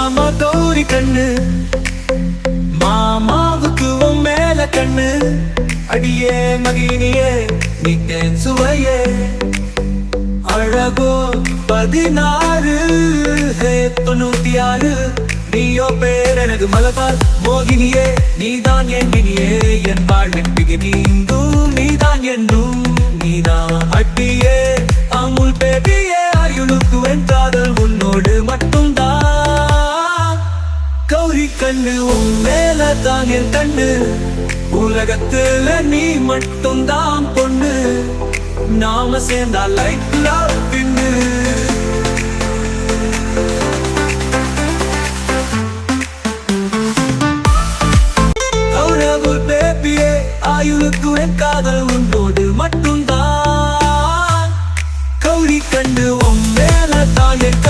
மாமா கௌரி கண்ணு, மாமாவுக்கு உன் மேல கண்ணு. அடியே மகினியே நீ தேன் சுவையே, அழகோ 16 96. நீயோ பேர் எனக்கு மலபால் மோகினியே, நீதான் என் கினியே, என் வாழ்வின் பிகினி இங்கும் நீதான் என்னும் நீதான். அட்டியே அமுல் பேபியே, ஆயுளுக்கு என் காதல் உன்னோடு மட்டும்தான். கௌரி கண்ணு உன் மேல தான் என் கண்ணு, உலகத்துல நீ மட்டும்தான் பொண்ணு. நாம சேர்ந்தா லைஃப் லவ் பின்னு. பேபியே ஆயுளுக்கு என் காதல் உன்னோடு மட்டும்தான். கௌரி கண்டு உன் மேல தான் என்